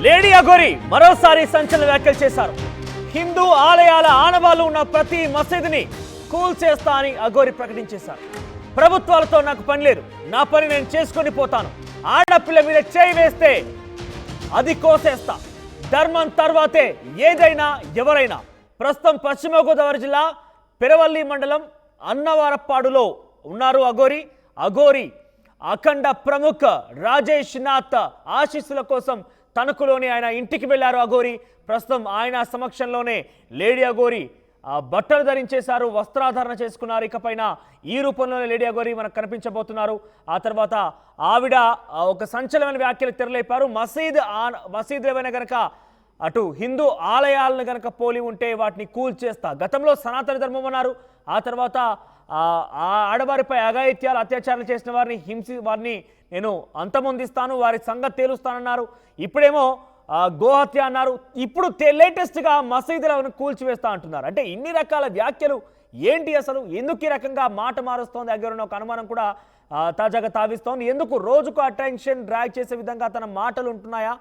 Lady Aghori మరోసారి సంచలన వ్యాఖ్యలు చేశారు. హిందూ ఆలయాల ఆనవాళ్లు ఉన్న ప్రతి మసీదుని కూల్ చేస్తా అని అఘోరి ప్రకటించేశారు. ప్రభుత్వాలతో నాకు పని లేదు, నా పని నేను చేసుకొని పోతాను. ఆడపిల్ల మీద చేయి వేస్తే అది కోసేస్తా. ధర్మం తర్వాతే ఏదైనా ఎవరైనా. ప్రస్తుతం పశ్చిమ గోదావరి జిల్లా పెరవల్లి మండలం అన్నవరపాడులో ఉన్నారు అఘోరి అఖండ ప్రముఖ రాజేష్ నాథ్ ఆశీస్సుల కోసం తణుకులోని ఆయన ఇంటికి వెళ్లారు అఘోరి. ప్రస్తుతం ఆయన సమక్షంలోనే లేడీ అఘోరి బట్టలు ధరించేశారు, వస్త్రాధారణ చేసుకున్నారు. ఇకపైన ఈ రూపంలోనే లేడీ అఘోరి మనకు కనిపించబోతున్నారు. ఆ తర్వాత ఆవిడ ఒక సంచలనమైన వ్యాఖ్యలు తెరలేపారు. మసీద్ ఏమైనా గనక అటు హిందూ ఆలయాలను గనక పోలి ఉంటే వాటిని కూల్ చేస్తా. గతంలో సనాతన ధర్మం అన్నారు. ఆ తర్వాత ఆడవారిపై అఘాయిత్యాలు అత్యాచారాలు చేసిన వారిని నేను అంతమొందిస్తాను, వారి సంగతి తేలుస్తానన్నారు. ఇప్పుడేమో గోహత్య అన్నారు. ఇప్పుడు లేటెస్ట్గా మసీదులను కూల్చివేస్తా అంటున్నారు. అంటే ఇన్ని రకాల వ్యాఖ్యలు ఏంటి, అసలు ఎందుకు ఈ రకంగా మాట మారుస్తోంది అఘోరి? ఒక అనుమానం కూడా తాజాగా తావిస్తోంది. ఎందుకు రోజుకు అటెన్షన్ డ్రాగ్ చేసే విధంగా తన మాటలు ఉంటున్నాయా?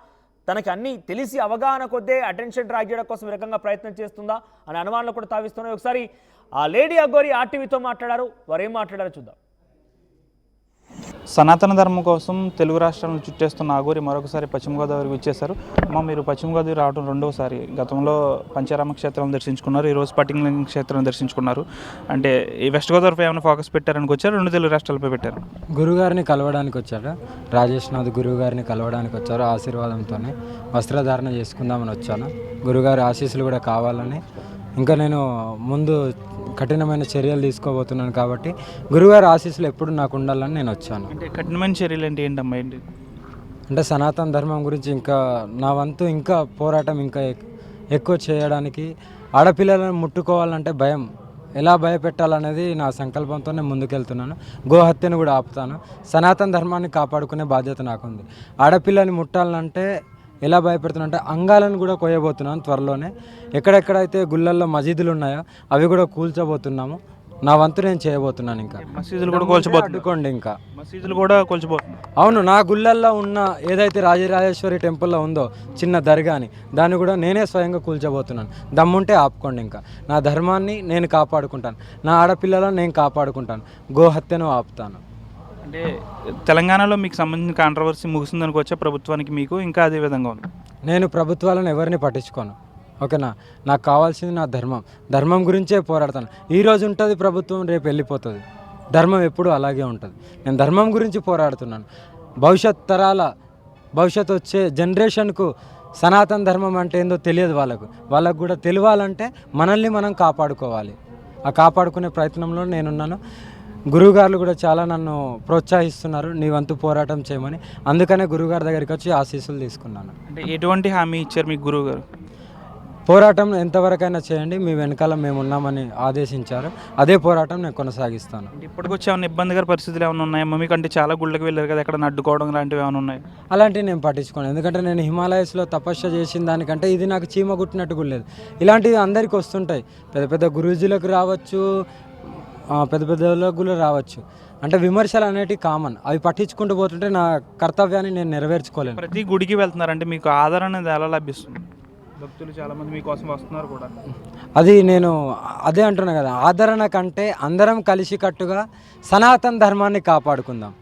తనకి అన్నీ తెలిసి అవగాహన కొద్దే అటెన్షన్ డ్రాగ్ చేయడం కోసం ఈ రకంగా ప్రయత్నం చేస్తుందా అనే అనుమానాలు కూడా తావిస్తున్నాయి. ఒకసారి ఆ లేడీ అఘోరి ఆర్టీవీతో మాట్లాడారు. వారు ఏం మాట్లాడారో చూద్దాం. సనాతన ధర్మం కోసం తెలుగు రాష్ట్రాలను చుట్టేస్తున్న అఘోరి మరొకసారి పశ్చిమ గోదావరికి వచ్చేశారు. మీరు పశ్చిమ గోదావరి రావడం రెండవసారి. గతంలో పంచారామ క్షేత్రాలను దర్శించుకున్నారు, ఈరోజు పట్టింగలింగ క్షేత్రాన్ని దర్శించుకున్నారు. అంటే ఈ వెస్ట్ గోదావరిపై ఏమైనా ఫోకస్ పెట్టారని వచ్చారు, రెండు తెలుగు రాష్ట్రాలపై పెట్టారు? గురుగారిని కలవడానికి వచ్చారు, రాజేష్నాథ్ గురువు గారిని కలవడానికి వచ్చారు. ఆశీర్వాదంతోనే వస్త్రధారణ చేసుకుందామని వచ్చాను. గురుగారి ఆశీస్సులు కూడా కావాలని, ఇంకా నేను ముందు కఠినమైన చర్యలు తీసుకోబోతున్నాను కాబట్టి గురుగారి ఆశీస్సులు ఎప్పుడు నాకు ఉండాలని నేను వచ్చాను. అంటే కఠినమైన చర్యలు అంటే ఏంటమ్మా? ఏంటి అంటే సనాతన ధర్మం గురించి ఇంకా నా వంతు ఇంకా పోరాటం ఇంకా ఎక్కువ చేయడానికి, ఆడపిల్లలను ముట్టుకోవాలంటే భయం, ఎలా భయపెట్టాలనేది నా సంకల్పంతో నేను ముందుకెళ్తున్నాను. గోహత్యను కూడా ఆపుతాను. సనాతన ధర్మాన్ని కాపాడుకునే బాధ్యత నాకుంది. ఆడపిల్లని ముట్టాలంటే ఎలా భయపెడుతున్నా అంగాలను కూడా కోయబోతున్నాను త్వరలోనే. ఎక్కడెక్కడైతే గుళ్ళల్లో మసీదులు ఉన్నాయో అవి కూడా కూల్చబోతున్నాము. నా వంతు నేను చేయబోతున్నాను. ఇంకా మసీదులు కూడా కూల్చబోతుకోండి. ఇంకా మసీదులు కూడా కూల్చబోతున్నాను. అవును, నా గుళ్ళల్లో ఉన్న ఏదైతే రాజరాజేశ్వరి టెంపుల్లో ఉందో చిన్న దర్గాని, దాన్ని కూడా నేనే స్వయంగా కూల్చబోతున్నాను. దమ్ముంటే ఆపుకోండి. ఇంకా నా ధర్మాన్ని నేను కాపాడుకుంటాను, నా ఆడపిల్లలను నేను కాపాడుకుంటాను, గోహత్యను ఆపుతాను. అంటే తెలంగాణలో మీకు సంబంధించిన కాంట్రవర్సీ ముగిసిందనుకోవచ్చా ప్రభుత్వానికి? మీకు ఇంకా అదే విధంగా ఉంది? నేను ప్రభుత్వాలను ఎవరిని పట్టించుకోను, ఓకేనా? నాకు కావాల్సింది నా ధర్మం గురించే పోరాడతాను. ఈరోజు ఉంటుంది ప్రభుత్వం, రేపు వెళ్ళిపోతుంది. ధర్మం ఎప్పుడు అలాగే ఉంటుంది. నేను ధర్మం గురించి పోరాడుతున్నాను. భవిష్యత్ వచ్చే జనరేషన్కు సనాతన ధర్మం అంటే ఏందో తెలియదు. వాళ్ళకు కూడా తెలియాలంటే మనల్ని మనం కాపాడుకోవాలి. ఆ కాపాడుకునే ప్రయత్నంలో నేనున్నాను. గురువుగారులు కూడా చాలా నన్ను ప్రోత్సహిస్తున్నారు, నీ వంతు పోరాటం చేయమని. అందుకనే గురువుగారి దగ్గరికి వచ్చి ఆశీస్సులు తీసుకున్నాను. అంటే ఎటువంటి హామీ ఇచ్చారు మీకు గురువుగారు? పోరాటం ఎంతవరకైనా చేయండి, మీ వెనకాల మేము ఉన్నామని ఆదేశించారు. అదే పోరాటం నేను కొనసాగిస్తాను. ఇప్పటికొచ్చి ఏమైనా ఇబ్బందికర పరిస్థితులు ఏమైనా ఉన్నాయా? మీకంటే చాలా గుళ్ళకి వెళ్ళారు కదా, ఎక్కడ అడ్డుకోవడం లాంటివి ఏమైనా ఉన్నాయి? అలాంటివి నేను పట్టించుకోను. ఎందుకంటే నేను హిమాలయస్లో తపస్సు చేసిన దానికంటే ఇది నాకు చీమ గుట్టినట్టు కూడా లేదు. ఇలాంటివి అందరికీ వస్తుంటాయి. పెద్ద పెద్ద గురూజీలకు రావచ్చు, పెద్ద పెద్దలకు కూడా రావచ్చు. అంటే విమర్శలు అనేటివి కామన్. అవి పట్టించుకుంటూ పోతుంటే నా కర్తవ్యాన్ని నేను నెరవేర్చుకోలేను. ప్రతి గుడికి వెళ్తున్నారంటే మీకు ఆదరణ అనేది ఎలా లభిస్తుంది? భక్తులు చాలామంది మీకోసం వస్తున్నారు కూడా. అది నేను అదే అంటున్నా కదా, ఆదరణ కంటే అందరం కలిసికట్టుగా సనాతన ధర్మాన్ని కాపాడుకుందాం.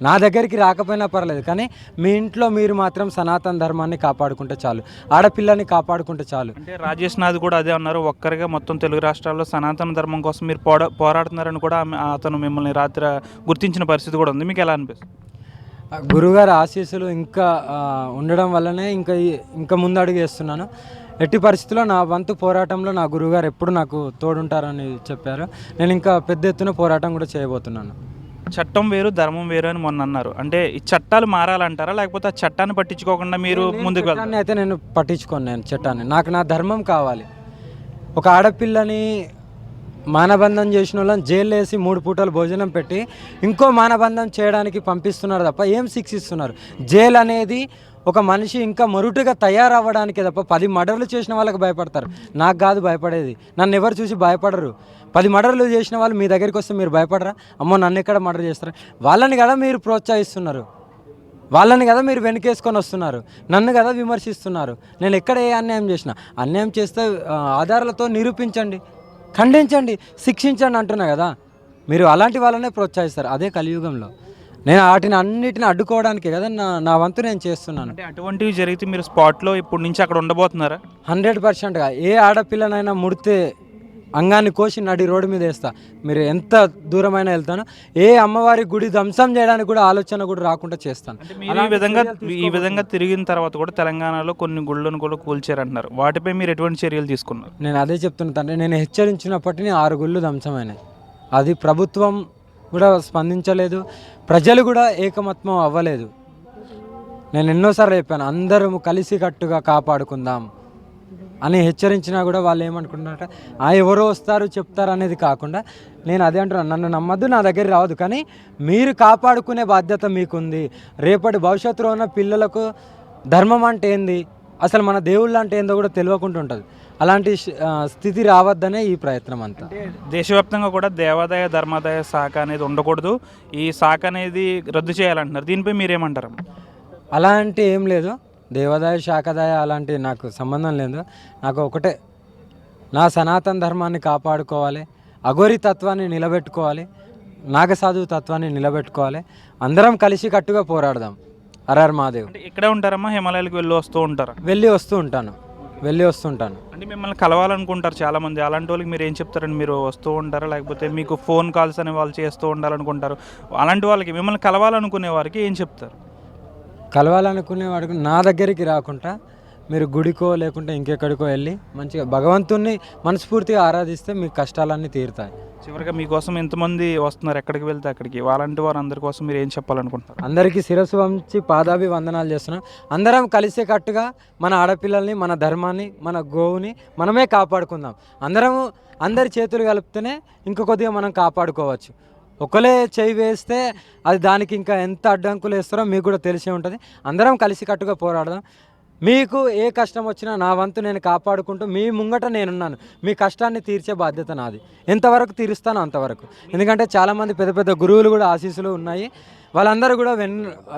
నా దగ్గరికి రాకపోయినా పర్లేదు, కానీ మీ ఇంట్లో మీరు మాత్రం సనాతన ధర్మాన్ని కాపాడుకుంటే చాలు, ఆడపిల్లని కాపాడుకుంటే చాలు. అంటే రాజేష్ నాథ్ కూడా అదే అన్నారు, ఒక్కరిగా మొత్తం తెలుగు రాష్ట్రాల్లో సనాతన ధర్మం కోసం మీరు పోరాడుతున్నారని కూడా అతను మిమ్మల్ని రాత్రి గుర్తించిన పరిస్థితి కూడా ఉంది. మీకు ఎలా అనిపిస్తుంది? గురుగారి ఆశీస్సులు ఇంకా ఉండడం వల్లనే ఇంకా ముందడుగు వేస్తున్నాను. ఎట్టి పరిస్థితుల్లో నా వంతు పోరాటంలో నా గురువుగారు ఎప్పుడు నాకు తోడుంటారని చెప్పారు. నేను ఇంకా పెద్ద ఎత్తున పోరాటం కూడా చేయబోతున్నాను. చట్టం వేరు, ధర్మం వేరు అని మొన్న అన్నారు. అంటే ఈ చట్టాలు మారాలంటారా, లేకపోతే ఆ చట్టాన్ని పట్టించుకోకుండా మీరు ముందుకు వెళ్ళాలి? అయితే నేను పట్టించుకోను. నేను చట్టాన్ని, నాకు నా ధర్మం కావాలి. ఒక ఆడపిల్లని మానబంధం చేసిన వాళ్ళని జైలు వేసి 3 పూటలు భోజనం పెట్టి ఇంకో మానబంధం చేయడానికి పంపిస్తున్నారు తప్ప ఏం శిక్షిస్తున్నారు? జైలు అనేది ఒక మనిషి ఇంకా మొరుటుగా తయారవ్వడానికే తప్ప 10 మర్డర్లు చేసిన వాళ్ళకి భయపడతారు. నాకు కాదు భయపడేది. నన్ను ఎవరు చూసి భయపడరు. 10 మర్డర్లు చేసిన వాళ్ళు మీ దగ్గరికి వస్తే మీరు భయపడరా? అమ్మో నన్ను ఎక్కడ మర్డర్ చేస్తారు? వాళ్ళని కదా మీరు ప్రోత్సహిస్తున్నారు. వాళ్ళని కదా మీరు వెనకేసుకొని వస్తున్నారు, నన్ను కదా విమర్శిస్తున్నారు. నేను ఎక్కడ ఏ అన్యాయం చేసిన, అన్యాయం చేస్తే ఆధారాలతో నిరూపించండి, ఖండించండి, శిక్షించండి అంటున్నా కదా. మీరు అలాంటి వాళ్ళనే ప్రోత్సహిస్తారు. అదే కలియుగంలో నేను వాటిని అన్నిటిని అడ్డుకోవడానికే కదా నా వంతు నేను చేస్తున్నాను. అంటే అటువంటివి జరిగితే మీరు స్పాట్లో ఇప్పటి నుంచి అక్కడ ఉండబోతున్నారా? 100%గా ఏ ఆడపిల్లనైనా ముడితే అంగాన్ని కోసి నడి రోడ్డు మీద వేస్తా. మీరు ఎంత దూరమైనా వెళ్తాను. ఏ అమ్మవారి గుడి ధ్వంసం చేయడానికి కూడా ఆలోచన కూడా రాకుండా చేస్తాను. అంటే మీరు ఈ విధంగా తిరిగిన తర్వాత కూడా తెలంగాణలో కొన్ని గుళ్ళను కూడా కూల్చారంటున్నారు. వాటిపై మీరు ఎటువంటి చర్యలు తీసుకున్నారు? నేను అదే చెప్తున్నా తండ్రి, నేను హెచ్చరించినప్పటికీ 6 గుళ్ళు ధ్వంసమైనాయి. అది ప్రభుత్వం కూడా స్పందించలేదు, ప్రజలు కూడా ఏకమత్వం అవ్వలేదు. నేను ఎన్నోసార్లు చెప్పాను, అందరం కలిసికట్టుగా కాపాడుకుందాం అని హెచ్చరించినా కూడా వాళ్ళు ఏమనుకుంటున్నారంటే ఎవరో వస్తారు చెప్తారు అనేది కాకుండా, నేను అదే అంటున్నాను, నన్ను నమ్మద్దు, నా దగ్గర రావద్దు, కానీ మీరు కాపాడుకునే బాధ్యత మీకుంది. రేపటి భవిష్యత్తులో ఉన్న పిల్లలకు ధర్మం అంటే ఏంది, అసలు మన దేవుళ్ళు అంటే ఏందో కూడా తెలియకుండా ఉంటుంది. అలాంటి స్థితి రావద్దనే ఈ ప్రయత్నం అంతా. దేశవ్యాప్తంగా కూడా దేవాదాయ ధర్మాదాయ శాఖ అనేది ఉండకూడదు, ఈ శాఖ అనేది రద్దు చేయాలంటున్నారు. దీనిపై మీరేమంటారు? అలాంటి ఏం లేదు, దేవాదాయ శాఖదాయ అలాంటి నాకు సంబంధం లేదు. నాకు ఒకటే, నా సనాతన ధర్మాన్ని కాపాడుకోవాలి, అఘోరి తత్వాన్ని నిలబెట్టుకోవాలి, నాగసాధు తత్వాన్ని నిలబెట్టుకోవాలి. అందరం కలిసి కట్టుగా పోరాడదాం. హరహర్ మహాదేవ్. ఇక్కడే ఉంటారమ్మా? హిమాలయాలకు వెళ్ళి వస్తూ ఉంటారా? వెళ్ళి వస్తూ ఉంటాను. అంటే మిమ్మల్ని కలవాలనుకుంటారు చాలామంది, అలాంటి వాళ్ళకి మీరు ఏం చెప్తారండి? మీరు వస్తూ ఉంటారా, లేకపోతే మీకు ఫోన్ కాల్స్ అనే వాళ్ళు చేస్తూ ఉండాలనుకుంటారు, అలాంటి వాళ్ళకి మిమ్మల్ని కలవాలనుకునే వారికి ఏం చెప్తారు? కలవాలనుకునేవాడికి నా దగ్గరికి రాకుండా మీరు గుడికో లేకుంటే ఇంకెక్కడికో వెళ్ళి మంచిగా భగవంతుణ్ణి మనస్ఫూర్తిగా ఆరాధిస్తే మీ కష్టాలన్నీ తీరుతాయి. చివరిగా మీకోసం ఎంతమంది వస్తున్నారు, ఎక్కడికి వెళ్తే అక్కడికి, అలాంటి వారు అందరి కోసం మీరు ఏం చెప్పాలనుకుంటున్నారు? అందరికీ శిరస్సు వంచి పాదాభివందనాలు చేస్తున్నాం. అందరం కలిసే కట్టుగా మన ఆడపిల్లల్ని, మన ధర్మాన్ని, మన గోవుని మనమే కాపాడుకుందాం. అందరి చేతులు కలిపితేనే ఇంక కొద్దిగా మనం కాపాడుకోవచ్చు. ఒకలే చేయి వేస్తే అది దానికి ఇంకా ఎంత అడ్డంకులు వేస్తారో మీకు కూడా తెలిసే ఉంటుంది. అందరం కలిసికట్టుగా పోరాడదాం. మీకు ఏ కష్టం వచ్చినా నా వంతు నేను కాపాడుకుంటూ మీ ముంగట నేనున్నాను. మీ కష్టాన్ని తీర్చే బాధ్యత నాది. ఎంతవరకు తీరుస్తానో అంతవరకు. ఎందుకంటే చాలామంది పెద్ద పెద్ద గురువులు కూడా ఆశీస్సులు ఉన్నాయి, వాళ్ళందరూ కూడా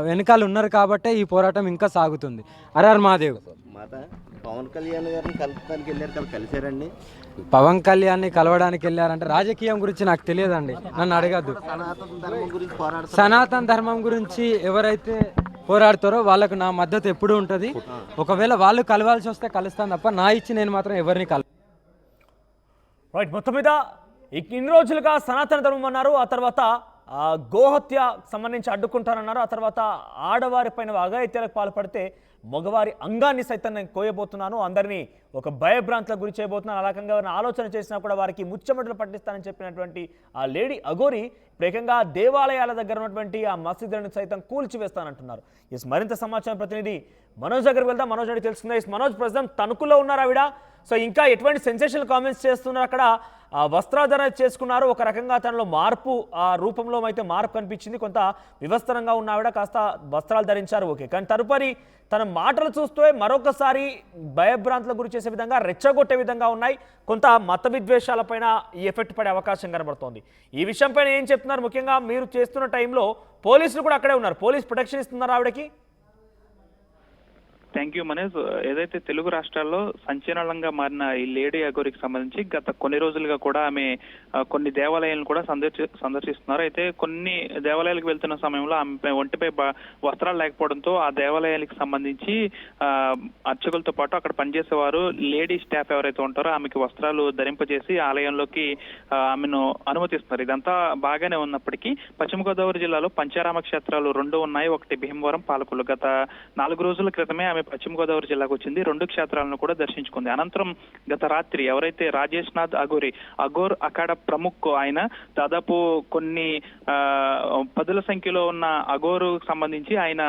వెనకాల ఉన్నారు కాబట్టే ఈ పోరాటం ఇంకా సాగుతుంది. హరహర్ మహాదేవ్. పవన్ కళ్యాణ్ గారిని కలపడానికి వెళ్ళారు కదా, కలిశారండి? పవన్ కళ్యాణ్ని కలవడానికి వెళ్ళారంటే రాజకీయం గురించి నాకు తెలియదండి, నన్ను అడగద్దు. సనాతన ధర్మం గురించి ఎవరైతే పోరాడతారో వాళ్ళకు నా మద్దతు ఎప్పుడూ ఉంటుంది. ఒకవేళ వాళ్ళు కలవాల్సి వస్తే కలుస్తాను తప్ప నా ఇచ్చి నేను మాత్రం ఎవరిని రైట్. మొత్తం మీద ఇన్ని రోజులుగా సనాతన ధర్మం అన్నారు, ఆ తర్వాత గోహత్య సంబంధించి అడ్డుకుంటారన్నారు, ఆ తర్వాత ఆడవారి పైన అఘాయిత్యాలకు పాల్పడితే మగవారి అంగాన్ని సైతం నేను కోయబోతున్నాను, అందరినీ ఒక భయభ్రాంతులకు గురి చేయబోతున్నాను, అలాగంగా ఆలోచన చేసినా కూడా వారికి ముచ్చమటలు పట్టిస్తానని చెప్పినటువంటి ఆ లేడీ అఘోరి ఏకంగా దేవాలయాల దగ్గర ఉన్నటువంటి ఆ మసీదులను సైతం కూల్చివేస్తానంటున్నారు. మరింత సమాచారం ప్రతినిధి మనోజ్ దగ్గర వెళ్దాం. మనోజ్ అడిగి తెలుసుకుందాం. మనోజ్, ప్రస్తుతం తణుకులో ఉన్నారు ఆవిడ. సో ఇంకా ఎటువంటి సెన్సేషనల్ కామెంట్స్ చేస్తున్నారు అక్కడ? వస్త్రాధరణ చేసుకున్నారు, ఒక రకంగా తనలో మార్పు, ఆ రూపంలో అయితే మార్పు కనిపించింది. కొంత వివస్త్రంగా ఉన్న ఆవిడ కాస్త వస్త్రాలు ధరించారు, ఓకే. కానీ తదుపరి తన మాటలు చూస్తే మరొకసారి భయభ్రాంతులకు గురి చేసే విధంగా, రెచ్చగొట్టే విధంగా ఉన్నాయి. కొంత మత విద్వేషాలపైన ఈ ఎఫెక్ట్ పడే అవకాశం కనబడుతోంది. ఈ విషయంపైన ఏం చెప్తున్నారు? ముఖ్యంగా మీరు చేస్తున్న టైంలో పోలీసులు కూడా అక్కడే ఉన్నారు, పోలీస్ ప్రొటెక్షన్ ఇస్తున్నారు ఆవిడకి? Thank you Manoj. ఏదైతే తెలుగు రాష్ట్రాల్లో సంచలనంగా మారిన ఈ లేడీ అఘోరికి సంబంధించి గత కొన్ని రోజులుగా కూడా ఆమె కొన్ని దేవాలయాలను కూడా సందర్శిస్తున్నారు. అయితే కొన్ని దేవాలయాలకు వెళ్తున్న సమయంలో ఆమె ఒంటిపై వస్త్రాలు లేకపోవడంతో ఆ దేవాలయాలకు సంబంధించి అర్చకులతో పాటు అక్కడ పనిచేసేవారు, లేడీ స్టాఫ్ ఎవరైతే ఉంటారో ఆమెకి వస్త్రాలు ధరింపజేసి ఆలయంలోకి ఆమెను అనుమతిస్తున్నారు. ఇదంతా బాగానే ఉన్నప్పటికీ పశ్చిమ గోదావరి జిల్లాలో పంచారామ క్షేత్రాలు 2 ఉన్నాయి. ఒకటి భీమవరం, పాలకొల్లు. గత 4 రోజుల క్రితమే ఆమె పశ్చిమ గోదావరి జిల్లాకు వచ్చింది. 2 క్షేత్రాలను కూడా దర్శించుకుంది. అనంతరం గత రాత్రి ఎవరైతే రాజేష్ నాథ్ అఘోర్ అఖాడా ప్రముఖ్, ఆయన దాదాపు కొన్ని 10ల సంఖ్యలో ఉన్న అఘోరు సంబంధించి ఆయన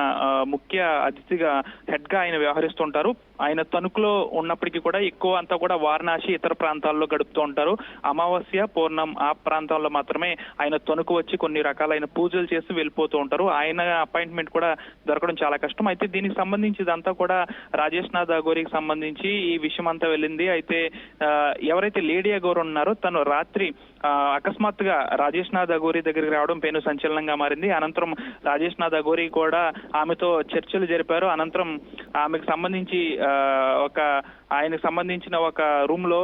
ముఖ్య అతిథిగా, హెడ్ గా ఆయన వ్యవహరిస్తుంటారు. ఆయన తణుకులో ఉన్నప్పటికీ కూడా ఎక్కువ అంతా కూడా వారణాసి ఇతర ప్రాంతాల్లో గడుపుతూ ఉంటారు. అమావాస్య పూర్ణం ఆ ప్రాంతాల్లో మాత్రమే ఆయన తణుకు వచ్చి కొన్ని రకాలైన పూజలు చేసి వెళ్ళిపోతూ ఉంటారు. ఆయన అపాయింట్మెంట్ కూడా దొరకడం చాలా కష్టం. అయితే దీనికి సంబంధించి ఇదంతా కూడా రాజేష్ నాథ్ అఘోరికి సంబంధించి ఈ విషయం అంతా వెళ్ళింది. అయితే ఎవరైతే లేడీ అఘోరి ఉన్నారో తను రాత్రి అకస్మాత్తుగా రాజేష్ నాథ్ అఘోరి దగ్గరికి రావడం పెను సంచలనంగా మారింది. అనంతరం రాజేష్ నాథ్ అఘోరి కూడా ఆమెతో చర్చలు జరిపారు. అనంతరం ఆమెకు సంబంధించి ఆయనకు సంబంధించిన ఒక రూమ్ లో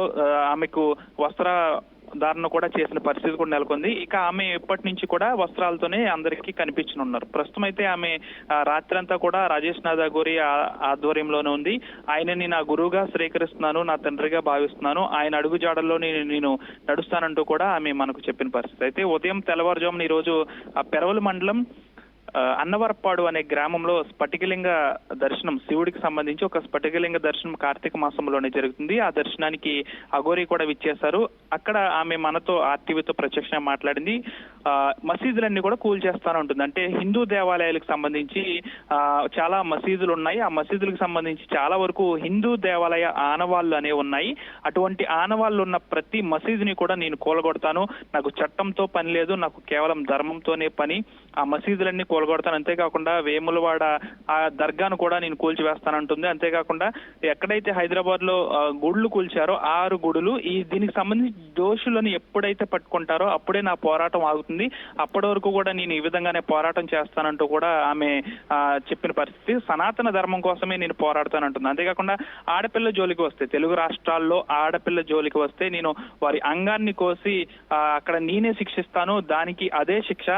ఆమెకు వస్త్రధారణ కూడా చేసిన పరిస్థితి కూడా నెలకొంది. ఇక ఆమె ఇప్పటి నుంచి కూడా వస్త్రాలతోనే అందరికీ కనిపించనున్నారు. ప్రస్తుతం అయితే ఆమె రాత్రి అంతా కూడా రాజేష్ నాథ్ అఘోరి ఆధ్వర్యంలోనే ఉంది. ఆయనని నా గురువుగా స్వీకరిస్తున్నాను, నా తండ్రిగా భావిస్తున్నాను, ఆయన అడుగు జాడల్లో నేను నడుస్తానంటూ కూడా ఆమె మనకు చెప్పిన పరిస్థితి. అయితే ఉదయం తెల్లవారుజామున ఈరోజు పెరవలి మండలం అన్నవరపాడు అనే గ్రామంలో స్ఫటికలింగ దర్శనం, శివుడికి సంబంధించి ఒక స్ఫటికలింగ దర్శనం కార్తీక మాసంలోనే జరుగుతుంది. ఆ దర్శనానికి అఘోరి కూడా విచ్చేశారు. అక్కడ ఆమె మనతో ఆర్టీవీతో ప్రత్యక్షంగా మాట్లాడింది. మసీదులన్నీ కూడా కూల్చేస్తానే ఉంటుంది. అంటే హిందూ దేవాలయాలకు సంబంధించి చాలా మసీదులు ఉన్నాయి. ఆ మసీదులకు సంబంధించి చాలా వరకు హిందూ దేవాలయ ఆనవాళ్లు అనేవి ఉన్నాయి. అటువంటి ఆనవాళ్లు ఉన్న ప్రతి మసీదుని కూడా నేను కూలగొడతాను. నాకు చట్టంతో పని లేదు, నాకు కేవలం ధర్మంతోనే పని. ఆ మసీదులన్నీ కూలగొడతాను. అంతేకాకుండా వేములవాడ ఆ దర్గాను కూడా నేను కూల్చివేస్తానంటుంది. అంతేకాకుండా ఎక్కడైతే హైదరాబాద్ లో గుడులు కూల్చారో 6 గుడులు దీనికి సంబంధించి దోషులను ఎప్పుడైతే పట్టుకుంటారో అప్పుడే నా పోరాటం ఆగుతుంది. అప్పటి వరకు కూడా నేను ఈ విధంగానే పోరాటం చేస్తానంటూ కూడా ఆమె చెప్పిన పరిస్థితి. సనాతన ధర్మం కోసమే నేను పోరాడతానంటుంది. అంతేకాకుండా ఆడపిల్ల జోలికి వస్తే, తెలుగు రాష్ట్రాల్లో ఆడపిల్ల జోలికి వస్తే నేను వారి అంగాన్ని కోసి అక్కడ నేనే శిక్షిస్తాను. దానికి అదే శిక్ష.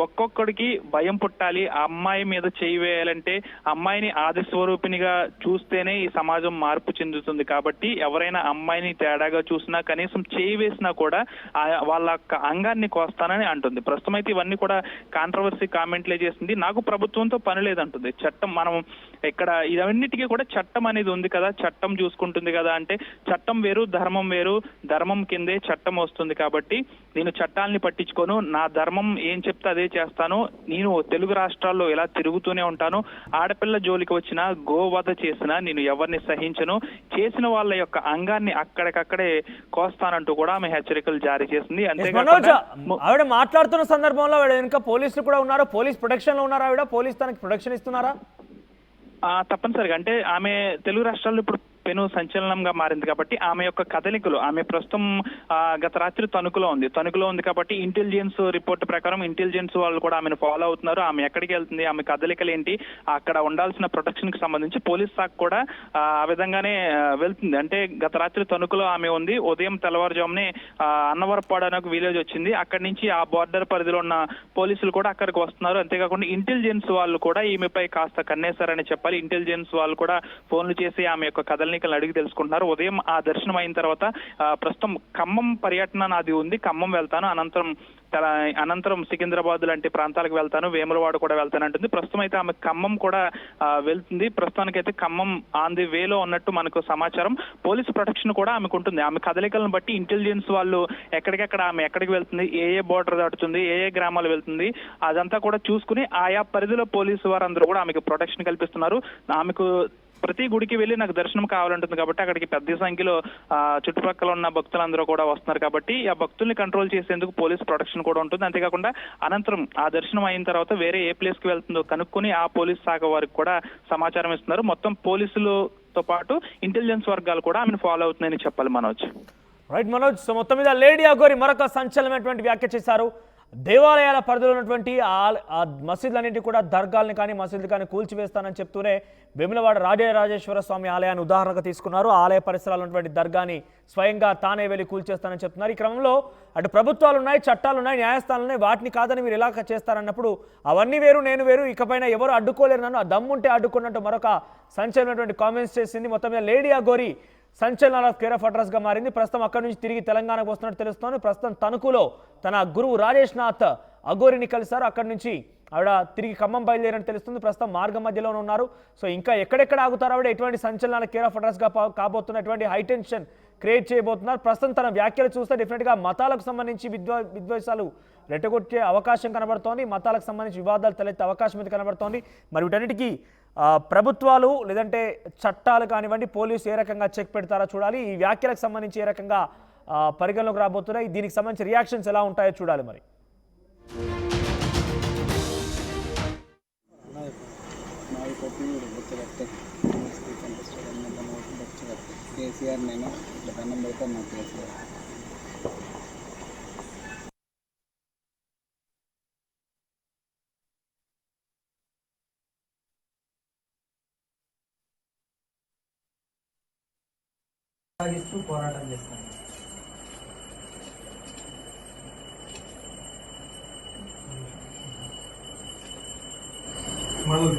ఒక్కొక్కడికి భయం పుట్టాలి. ఆ అమ్మాయి మీద చేయి వేయాలంటే అమ్మాయిని ఆది స్వరూపినిగా చూస్తేనే ఈ సమాజం మార్పు చెందుతుంది. కాబట్టి ఎవరైనా అమ్మాయిని తేడాగా చూసినా, కనీసం చేయి వేసినా కూడా వాళ్ళ అంగాన్ని కోస్తానని అంటుంది. ప్రస్తుతం అయితే ఇవన్నీ కూడా కాంట్రవర్సీ కామెంట్లే చేసింది. నాకు ప్రభుత్వంతో పని లేదంటుంది. చట్టం మనం ఇక్కడ ఇవన్నిటికీ కూడా చట్టం అనేది ఉంది కదా, చట్టం చూసుకుంటుంది కదా. అంటే చట్టం వేరు, ధర్మం వేరు. ధర్మం కిందే చట్టం వస్తుంది. కాబట్టి నేను చట్టాలని పట్టించుకోను. నా ధర్మం ఏం చెప్తే అదే చేస్తాను. నేను తెలుగు రాష్ట్రాల్లో ఇలా తిరుగుతూనే ఉంటాను. ఆడపిల్ల జోలికి వచ్చినా, గోవధ చేసినా నేను ఎవరిని సహించను. చేసిన వాళ్ళ యొక్క అంగాన్ని అక్కడికక్కడే కోస్తానంటూ కూడా ఆమె హెచ్చరికలు జారీ చేసింది. అంతేకాకుండా ఆవిడ మాట్లాడుతున్న సందర్భంలో ఆవిడ ఇంకా పోలీసులు కూడా ఉన్నారు. పోలీస్ ప్రొటెక్షన్ లో ఉన్నారు. ఆవిడ పోలీస్ తనకి ప్రొటెక్షన్ ఇస్తున్నారా? తప్పనిసరిగా. అంటే ఆమె తెలుగు రాష్ట్రాల్లో ఇప్పుడు పెను సంచలనంగా మారింది కాబట్టి ఆమె యొక్క కదలికలు, ఆమె ప్రస్తుతం గత రాత్రి తణుకులో ఉంది కాబట్టి ఇంటెలిజెన్స్ రిపోర్ట్ ప్రకారం ఇంటెలిజెన్స్ వాళ్ళు కూడా ఆమెను ఫాలో అవుతున్నారు. ఆమె ఎక్కడికి వెళ్తుంది, ఆమె కదలికలు ఏంటి, అక్కడ ఉండాల్సిన ప్రొటెక్షన్ కి సంబంధించి పోలీస్ శాఖ కూడా ఆ విధంగానే వెళ్తుంది. అంటే గత రాత్రి తణుకులో ఆమె ఉంది. ఉదయం తెల్లవారుజామునే అన్నవరపాడు అనే ఒక విలేజ్ వచ్చింది. అక్కడి నుంచి ఆ బోర్డర్ పరిధిలో ఉన్న పోలీసులు కూడా అక్కడికి వస్తున్నారు. అంతేకాకుండా ఇంటెలిజెన్స్ వాళ్ళు కూడా ఈమెపై కాస్త కన్నేశారని చెప్పాలి. ఇంటెలిజెన్స్ వాళ్ళు కూడా ఫోన్లు చేసి ఆమె యొక్క కదలికలను అడిగి తెలుసుకుంటున్నారు. ఉదయం ఆ దర్శనం అయిన తర్వాత ప్రస్తుతం ఖమ్మం పర్యటన నాది ఉంది. ఖమ్మం వెళ్తాను, అనంతరం సికింద్రాబాద్ లాంటి ప్రాంతాలకు వెళ్తాను, వేములవాడ కూడా వెళ్తానంటుంది. ప్రస్తుతం అయితే ఆమె ఖమ్మం కూడా వెళ్తుంది. ప్రస్తుతానికైతే ఖమ్మం ఆన్ ది వేలో ఉన్నట్టు మనకు సమాచారం. పోలీస్ ప్రొటెక్షన్ కూడా ఆమెకు ఉంటుంది. ఆమె కదలికలను బట్టి ఇంటెలిజెన్స్ వాళ్ళు ఎక్కడికెక్కడ ఆమె ఎక్కడికి వెళ్తుంది, ఏ బోర్డర్ దాటుతుంది, ఏ గ్రామాలు వెళ్తుంది, అదంతా కూడా చూసుకుని ఆయా పరిధిలో పోలీసు వారందరూ కూడా ఆమెకు ప్రొటెక్షన్ కల్పిస్తున్నారు. ఆమెకు ప్రతి గుడికి వెళ్ళి నాకు దర్శనం కావాలంటుంది కాబట్టి అక్కడికి పెద్ద సంఖ్యలో చుట్టుపక్కల ఉన్న భక్తులందరూ కూడా వస్తున్నారు. కాబట్టి ఆ భక్తుల్ని కంట్రోల్ చేసేందుకు పోలీస్ ప్రొటెక్షన్ కూడా ఉంటుంది. అంతేకాకుండా అనంతరం ఆ దర్శనం అయిన తర్వాత వేరే ఏ ప్లేస్ కి వెళ్తుందో కనుక్కొని ఆ పోలీస్ శాఖ వారికి కూడా సమాచారం ఇస్తున్నారు. మొత్తం పోలీసులతో పాటు ఇంటెలిజెన్స్ వర్గాలు కూడా ఆమెను ఫాలో అవుతున్నాయని చెప్పాలి మనోజ్. రైట్ మనోజ్. సో మొత్తం మీద లేడీ అఘోరి మరొక సంచలనమైనటువంటి వ్యాఖ్య చేశారు. దేవాలయాల పరిధిలో ఉన్నటువంటి ఆ మసీదులన్నింటి కూడా దర్గాల్ని కానీ మసీదులు కానీ కూల్చివేస్తానని చెప్తూనే వేములవాడ రాజరాజేశ్వర స్వామి ఆలయాన్ని ఉదాహరణగా తీసుకున్నారు. ఆలయ పరిసరాలు ఉన్నటువంటి దర్గాని స్వయంగా తానే వెళ్ళి కూల్చేస్తానని చెప్తున్నారు. ఈ క్రమంలో అటు ప్రభుత్వాలు ఉన్నాయి, చట్టాలు ఉన్నాయి, న్యాయస్థానాలు ఉన్నాయి, వాటిని కాదని మీరు ఎలా చేస్తారన్నప్పుడు అవన్నీ వేరు, నేను వేరు, ఇకపైన ఎవరు అడ్డుకోలేరు, నన్ను ఆ దమ్ముంటే అడ్డుకున్నట్టు మరొక సంచలనమైనటువంటి కామెంట్స్ చేసింది. మొత్తం మీద లేడీ అఘోరి సంచలనాల కేర్ ఆఫ్ అడ్రస్గా మారింది. ప్రస్తుతం అక్కడి నుంచి తిరిగి తెలంగాణకు వస్తున్నట్టు తెలుస్తోంది. ప్రస్తుతం తణుకులో తన గురువు రాజేష్ నాథ్ అఘోరిని కలిశారు. అక్కడి నుంచి ఆవిడ తిరిగి ఖమ్మం బయలుదేరని తెలుస్తుంది. ప్రస్తుతం మార్గం మధ్యలోనే ఉన్నారు. సో ఇంకా ఎక్కడెక్కడ ఆగుతారు ఆవిడ, ఎటువంటి సంచలనాల కేర్ ఆఫ్ అడ్రస్గా కాబోతున్నటువంటి హైటెన్షన్ క్రియేట్ చేయబోతున్నారు. ప్రస్తుతం తన వ్యాఖ్యలు చూస్తే డెఫినెట్గా మతాలకు సంబంధించి విద్వేషాలు రెట్టగొట్టే అవకాశం కనబడుతోంది. మతాలకు సంబంధించి వివాదాలు తలెత్తే అవకాశం అయితే కనబడుతోంది. మరి వీటన్నిటికీ ప్రభుత్వాలు లేదంటే చట్టాలు కానివ్వండి, పోలీసు ఏ రకంగా చెక్ పెడతారో చూడాలి. ఈ వ్యాఖ్యలకు సంబంధించి ఏ రకంగా పరిగణలోకి రాబోతున్నాయి, దీనికి సంబంధించి రియాక్షన్స్ ఎలా ఉంటాయో చూడాలి. మరి కేసీఆర్ నేను దండం పెడతాను నాకు కేసీఆర్. పోరాటం చేస్తాను. మొదలు